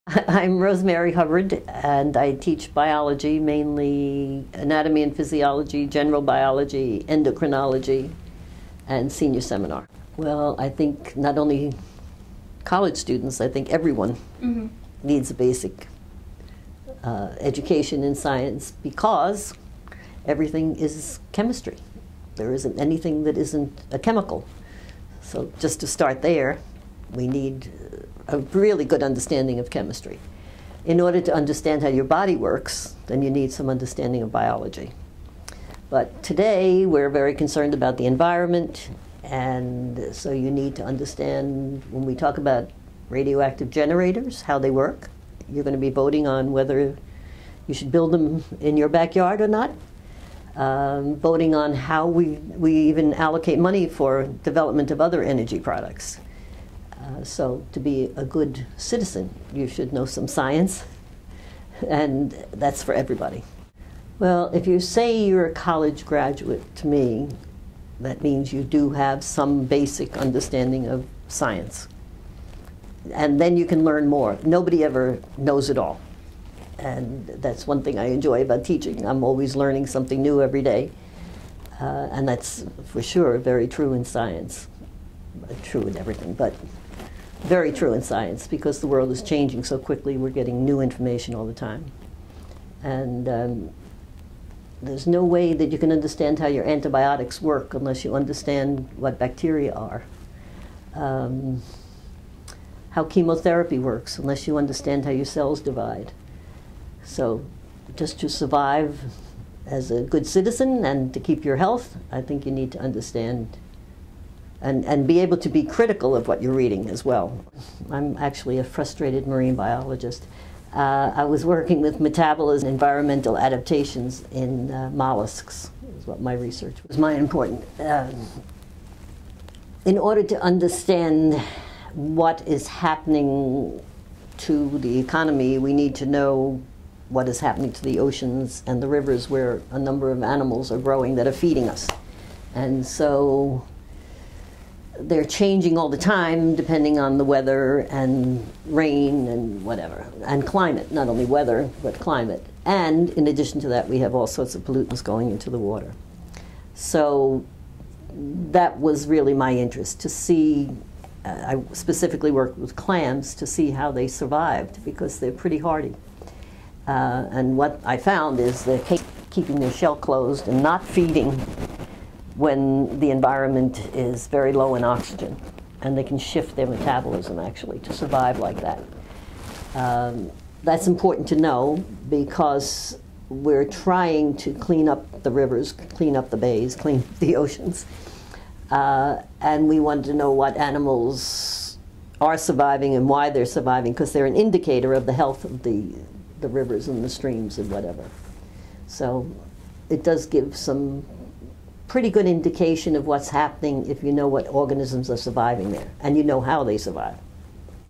I'm Rosemary Hubbard, and I teach biology, mainly anatomy and physiology, general biology, endocrinology, and senior seminar. Well, I think not only college students, I think everyone needs a basic education in science, because everything is chemistry. There isn't anything that isn't a chemical. So just to start there, we need a really good understanding of chemistry. In order to understand how your body works, then you need some understanding of biology. But today, we're very concerned about the environment, and so you need to understand, when we talk about radioactive generators, how they work. You're going to be voting on whether you should build them in your backyard or not. Voting on how we even allocate money for development of other energy products. So to be a good citizen, you should know some science, and that's for everybody. Well, if you say you're a college graduate, to me, that means you do have some basic understanding of science. And then you can learn more. Nobody ever knows it all. And that's one thing I enjoy about teaching. I'm always learning something new every day. And that's, for sure, very true in science. True in everything, but very true in science, because the world is changing so quickly. We're getting new information all the time. And there's no way that you can understand how your antibiotics work unless you understand what bacteria are. How chemotherapy works unless you understand how your cells divide. So just to survive as a good citizen and to keep your health, I think you need to understand and be able to be critical of what you're reading as well. I'm actually a frustrated marine biologist. I was working with metabolism and environmental adaptations in mollusks, is what my research was. My important. In order to understand what is happening to the economy, we need to know what is happening to the oceans and the rivers, where a number of animals are growing that are feeding us. And so they're changing all the time depending on the weather and rain and whatever, and climate, not only weather, but climate. And in addition to that, we have all sorts of pollutants going into the water. So that was really my interest, to see. I specifically worked with clams to see how they survived, because they're pretty hardy. And what I found is they're keeping their shell closed and not feeding when the environment is very low in oxygen. And they can shift their metabolism, actually, to survive like that. That's important to know, because we're trying to clean up the rivers, clean up the bays, clean up the oceans. And we want to know what animals are surviving and why they're surviving, because they're an indicator of the health of the rivers and the streams and whatever. So it does give some pretty good indication of what's happening if you know what organisms are surviving there, and you know how they survive.